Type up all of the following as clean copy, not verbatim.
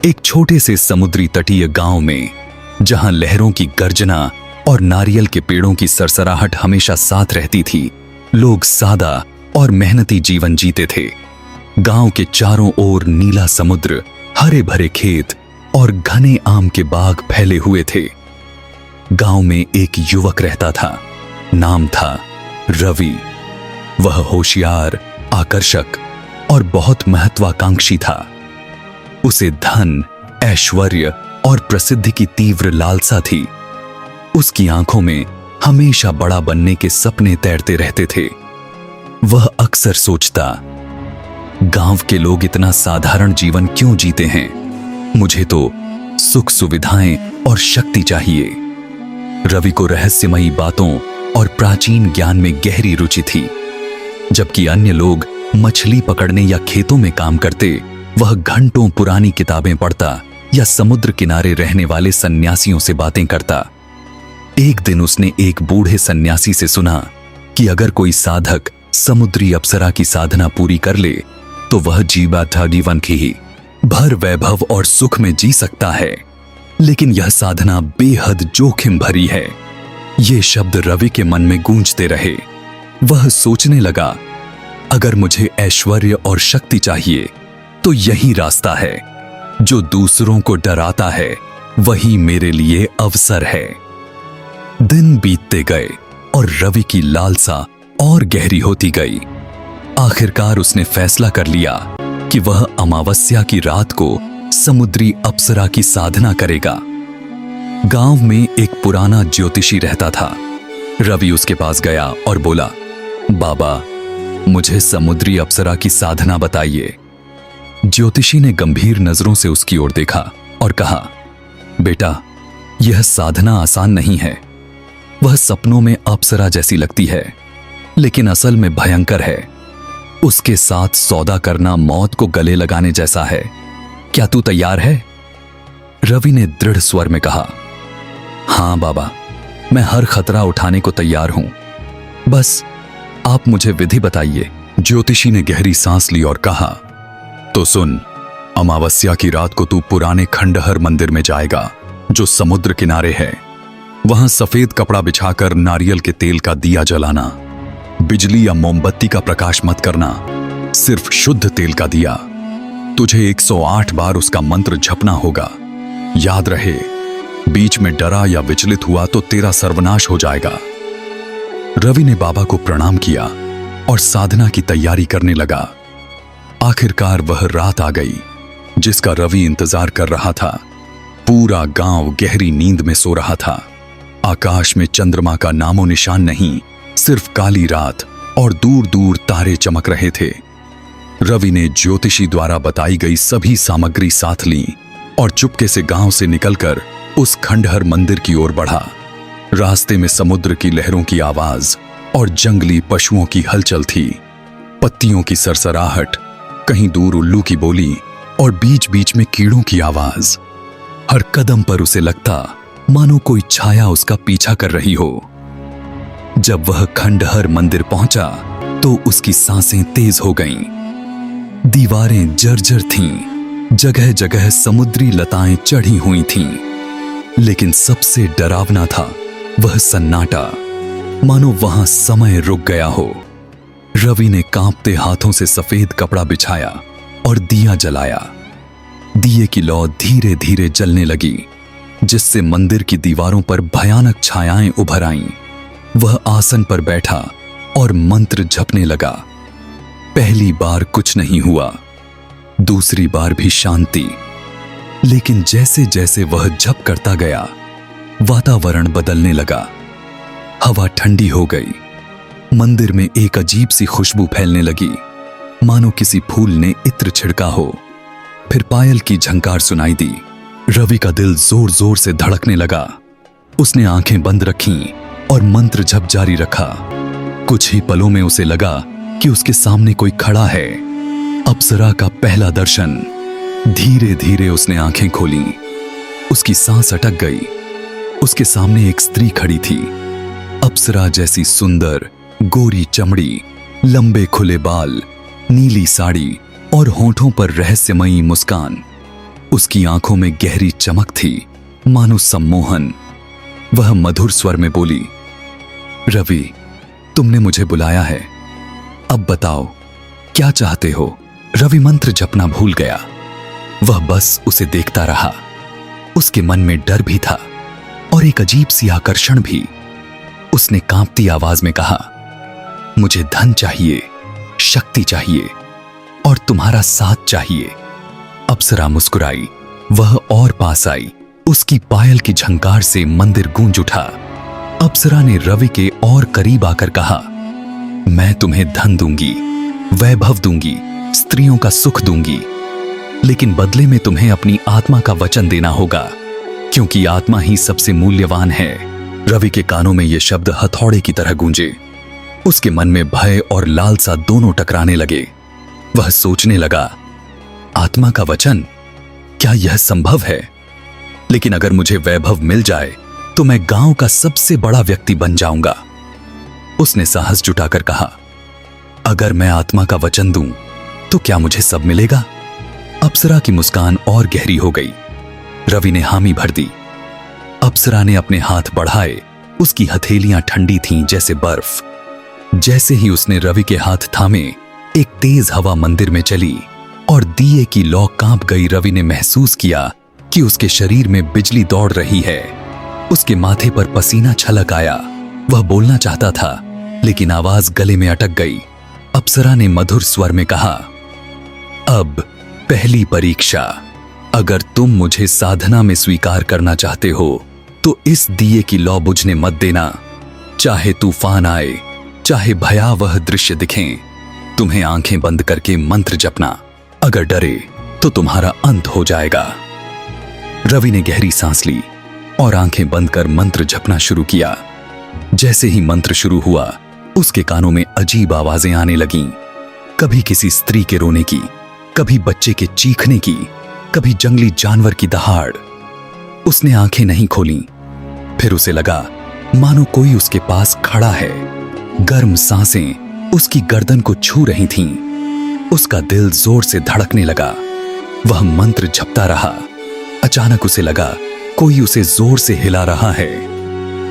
एक छोटे से समुद्री तटीय गांव में, जहां लहरों की गर्जना और नारियल के पेड़ों की सरसराहट हमेशा साथ रहती थी, लोग सादा और मेहनती जीवन जीते थे। गांव के चारों ओर नीला समुद्र, हरे भरे खेत और घने आम के बाग फैले हुए थे। गांव में एक युवक रहता था। नाम था रवि। वह होशियार, आकर्षक और बहुत महत्वाकांक्षी था। उसे धन, ऐश्वर्य और प्रसिद्धि की तीव्र लालसा थी। उसकी आंखों में हमेशा बड़ा बनने के सपने तैरते रहते थे। वह अक्सर सोचता, गांव के लोग इतना साधारण जीवन क्यों जीते हैं? मुझे तो सुख सुविधाएं और शक्ति चाहिए। रवि को रहस्यमयी बातों और प्राचीन ज्ञान में गहरी रुचि थी। जबकि अन्य लोग मछली पकड़ने या खेतों में काम करते, वह घंटों पुरानी किताबें पढ़ता या समुद्र किनारे रहने वाले सन्यासियों से बातें करता। एक दिन उसने एक बूढ़े सन्यासी से सुना कि अगर कोई साधक समुद्री अप्सरा की साधना पूरी कर ले तो वह जीवन की ही भर वैभव और सुख में जी सकता है। लेकिन यह साधना बेहद जोखिम भरी है। ये शब्द रवि के मन में गूंजते रहे। वह सोचने लगा, अगर मुझे ऐश्वर्य और शक्ति चाहिए तो यही रास्ता है। जो दूसरों को डराता है वही मेरे लिए अवसर है। दिन बीतते गए और रवि की लालसा और गहरी होती गई। आखिरकार उसने फैसला कर लिया कि वह अमावस्या की रात को समुद्री अप्सरा की साधना करेगा। गांव में एक पुराना ज्योतिषी रहता था। रवि उसके पास गया और बोला, बाबा, मुझे समुद्री अप्सरा की साधना बताइए। ज्योतिषी ने गंभीर नजरों से उसकी ओर देखा और कहा, बेटा, यह साधना आसान नहीं है। वह सपनों में अप्सरा जैसी लगती है, लेकिन असल में भयंकर है। उसके साथ सौदा करना मौत को गले लगाने जैसा है। क्या तू तैयार है? रवि ने दृढ़ स्वर में कहा, हां बाबा, मैं हर खतरा उठाने को तैयार हूं। बस आप मुझे विधि बताइए। ज्योतिषी ने गहरी सांस ली और कहा, तो सुन, अमावस्या की रात को तू पुराने खंडहर मंदिर में जाएगा जो समुद्र किनारे है। वहां सफेद कपड़ा बिछाकर नारियल के तेल का दिया जलाना। बिजली या मोमबत्ती का प्रकाश मत करना, सिर्फ शुद्ध तेल का दिया। तुझे 108 बार उसका मंत्र जपना होगा। याद रहे, बीच में डरा या विचलित हुआ तो तेरा सर्वनाश हो जाएगा। रवि ने बाबा को प्रणाम किया और साधना की तैयारी करने लगा। आखिरकार वह रात आ गई जिसका रवि इंतजार कर रहा था। पूरा गांव गहरी नींद में सो रहा था। आकाश में चंद्रमा का नामो निशान नहीं, सिर्फ काली रात और दूर दूर तारे चमक रहे थे। रवि ने ज्योतिषी द्वारा बताई गई सभी सामग्री साथ ली और चुपके से गांव से निकलकर उस खंडहर मंदिर की ओर बढ़ा। रास्ते में समुद्र की लहरों की आवाज और जंगली पशुओं की हलचल थी। पत्तियों की सरसराहट, कहीं दूर उल्लू की बोली और बीच बीच में कीड़ों की आवाज। हर कदम पर उसे लगता मानो कोई छाया उसका पीछा कर रही हो। जब वह खंडहर मंदिर पहुंचा तो उसकी सांसें तेज हो गईं। दीवारें जर्जर थीं, जगह जगह समुद्री लताएं चढ़ी हुई थीं। लेकिन सबसे डरावना था वह सन्नाटा, मानो वहां समय रुक गया हो। रवि ने कांपते हाथों से सफेद कपड़ा बिछाया और दिया जलाया। दिए की लौ धीरे धीरे जलने लगी, जिससे मंदिर की दीवारों पर भयानक छायाएं उभर आईं। वह आसन पर बैठा और मंत्र जपने लगा। पहली बार कुछ नहीं हुआ, दूसरी बार भी शांति। लेकिन जैसे जैसे वह जप करता गया, वातावरण बदलने लगा। हवा ठंडी हो गई। मंदिर में एक अजीब सी खुशबू फैलने लगी, मानो किसी फूल ने इत्र छिड़का हो। फिर पायल की झंकार सुनाई दी। रवि का दिल जोर जोर से धड़कने लगा। उसने आंखें बंद रखीं और मंत्र जप जारी रखा। कुछ ही पलों में उसे लगा कि उसके सामने कोई खड़ा है। अप्सरा का पहला दर्शन। धीरे धीरे उसने आंखें खोलीं। उसकी सांस अटक गई। उसके सामने एक स्त्री खड़ी थी, अप्सरा जैसी सुंदर, गोरी चमड़ी, लंबे खुले बाल, नीली साड़ी और होठों पर रहस्यमयी मुस्कान। उसकी आंखों में गहरी चमक थी, मानो सम्मोहन। वह मधुर स्वर में बोली, रवि, तुमने मुझे बुलाया है, अब बताओ क्या चाहते हो? रवि मंत्र जपना भूल गया। वह बस उसे देखता रहा। उसके मन में डर भी था और एक अजीब सी आकर्षण भी। उसने कांपती आवाज में कहा, मुझे धन चाहिए, शक्ति चाहिए और तुम्हारा साथ चाहिए। अप्सरा मुस्कुराई। वह और पास आई। उसकी पायल की झंकार से मंदिर गूंज उठा। अप्सरा ने रवि के और करीब आकर कहा, मैं तुम्हें धन दूंगी, वैभव दूंगी, स्त्रियों का सुख दूंगी, लेकिन बदले में तुम्हें अपनी आत्मा का वचन देना होगा, क्योंकि आत्मा ही सबसे मूल्यवान है। रवि के कानों में ये शब्द हथौड़े की तरह गूंजे। उसके मन में भय और लालसा दोनों टकराने लगे। वह सोचने लगा, आत्मा का वचन, क्या यह संभव है? लेकिन अगर मुझे वैभव मिल जाए तो मैं गांव का सबसे बड़ा व्यक्ति बन जाऊंगा। उसने साहस जुटाकर कहा, अगर मैं आत्मा का वचन दूं तो क्या मुझे सब मिलेगा? अप्सरा की मुस्कान और गहरी हो गई। रवि ने हामी भर दी। अप्सरा ने अपने हाथ बढ़ाए। उसकी हथेलियां ठंडी थीं जैसे बर्फ। जैसे ही उसने रवि के हाथ थामे, एक तेज हवा मंदिर में चली और दिए की लौ कांप गई। रवि ने महसूस किया कि उसके शरीर में बिजली दौड़ रही है। उसके माथे पर पसीना छलक आया। वह बोलना चाहता था, लेकिन आवाज गले में अटक गई। अप्सरा ने मधुर स्वर में कहा, अब पहली परीक्षा। अगर तुम मुझे साधना में स्वीकार करना चाहते हो तो इस दिए की लौ बुझने मत देना। चाहे तूफान आए, चाहे भयावह दृश्य दिखें, तुम्हें आंखें बंद करके मंत्र जपना। अगर डरे तो तुम्हारा अंत हो जाएगा। रवि ने गहरी सांस ली और आंखें बंद कर मंत्र जपना शुरू किया। जैसे ही मंत्र शुरू हुआ, उसके कानों में अजीब आवाजें आने लगीं। कभी किसी स्त्री के रोने की, कभी बच्चे के चीखने की, कभी जंगली जानवर की दहाड़। उसने आंखें नहीं खोलीं। फिर उसे लगा मानो कोई उसके पास खड़ा है। गर्म सांसें उसकी गर्दन को छू रही थीं। उसका दिल जोर से धड़कने लगा। वह मंत्र जपता रहा। अचानक उसे लगा कोई उसे जोर से हिला रहा है।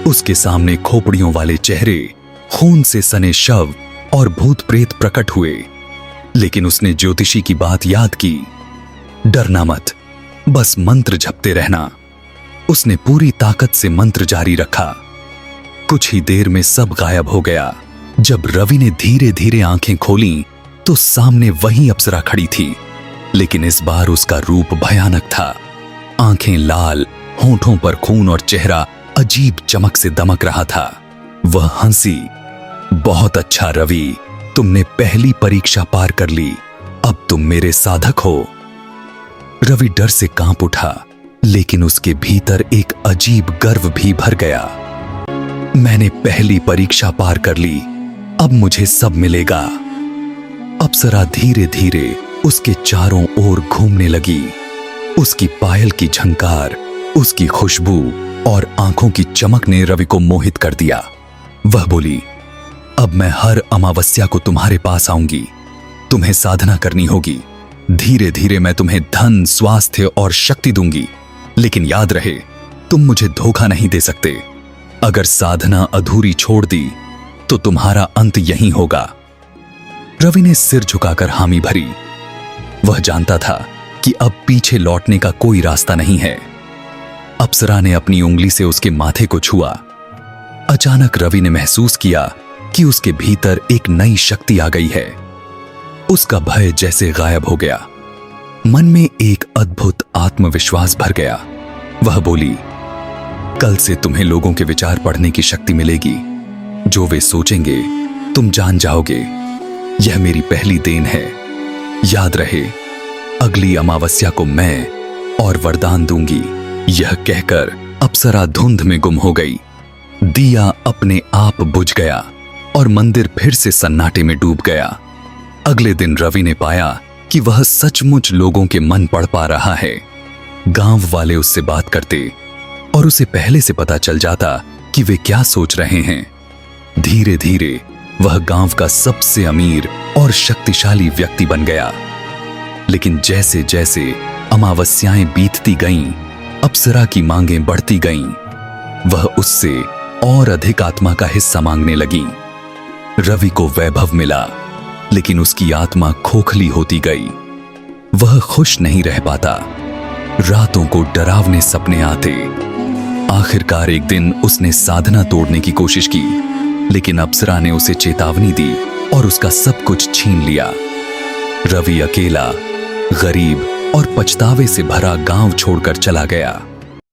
उसके सामने खोपड़ियों वाले चेहरे, खून से सने शव और भूत प्रेत प्रकट हुए। लेकिन उसने ज्योतिषी की बात याद की, डरना मत, बस मंत्र जपते रहना। उसने पूरी ताकत से मंत्र जारी रखा। कुछ ही देर में सब गायब हो गया। जब रवि ने धीरे धीरे आंखें खोलीं तो सामने वही अप्सरा खड़ी थी, लेकिन इस बार उसका रूप भयानक था। आंखें लाल, होंठों पर खून और चेहरा अजीब चमक से दमक रहा था। वह हंसी, बहुत अच्छा रवि, तुमने पहली परीक्षा पार कर ली। अब तुम मेरे साधक हो। रवि डर से कांप उठा, लेकिन उसके भीतर एक अजीब गर्व भी भर गया। मैंने पहली परीक्षा पार कर ली, अब मुझे सब मिलेगा। अप्सरा धीरे धीरे उसके चारों ओर घूमने लगी। उसकी पायल की झंकार, उसकी खुशबू और आंखों की चमक ने रवि को मोहित कर दिया। वह बोली, अब मैं हर अमावस्या को तुम्हारे पास आऊंगी। तुम्हें साधना करनी होगी। धीरे धीरे मैं तुम्हें धन, स्वास्थ्य और शक्ति दूंगी, लेकिन याद रहे, तुम मुझे धोखा नहीं दे सकते। अगर साधना अधूरी छोड़ दी तो तुम्हारा अंत यहीं होगा। रवि ने सिर झुकाकर हामी भरी। वह जानता था कि अब पीछे लौटने का कोई रास्ता नहीं है। अप्सरा ने अपनी उंगली से उसके माथे को छुआ। अचानक रवि ने महसूस किया कि उसके भीतर एक नई शक्ति आ गई है। उसका भय जैसे गायब हो गया। मन में एक अद्भुत आत्मविश्वास भर गया। वह बोली, कल से तुम्हें लोगों के विचार पढ़ने की शक्ति मिलेगी। जो वे सोचेंगे तुम जान जाओगे। यह मेरी पहली देन है। याद रहे, अगली अमावस्या को मैं और वरदान दूंगी। यह कहकर अप्सरा धुंध में गुम हो गई। दिया अपने आप बुझ गया और मंदिर फिर से सन्नाटे में डूब गया। अगले दिन रवि ने पाया कि वह सचमुच लोगों के मन पढ़ पा रहा है। गांव वाले उससे बात करते और उसे पहले से पता चल जाता कि वे क्या सोच रहे हैं। धीरे धीरे वह गांव का सबसे अमीर और शक्तिशाली व्यक्ति बन गया। लेकिन जैसे जैसे अमावस्याएं बीतती गईं, अप्सरा की मांगें बढ़ती गईं। वह उससे और अधिक आत्मा का हिस्सा मांगने लगी। रवि को वैभव मिला, लेकिन उसकी आत्मा खोखली होती गई। वह खुश नहीं रह पाता। रातों को डरावने सपने आते। आखिरकार एक दिन उसने साधना तोड़ने की कोशिश की, लेकिन अप्सरा ने उसे चेतावनी दी और उसका सब कुछ छीन लिया। रवि अकेला, गरीब और पछतावे से भरा गांव छोड़कर चला गया।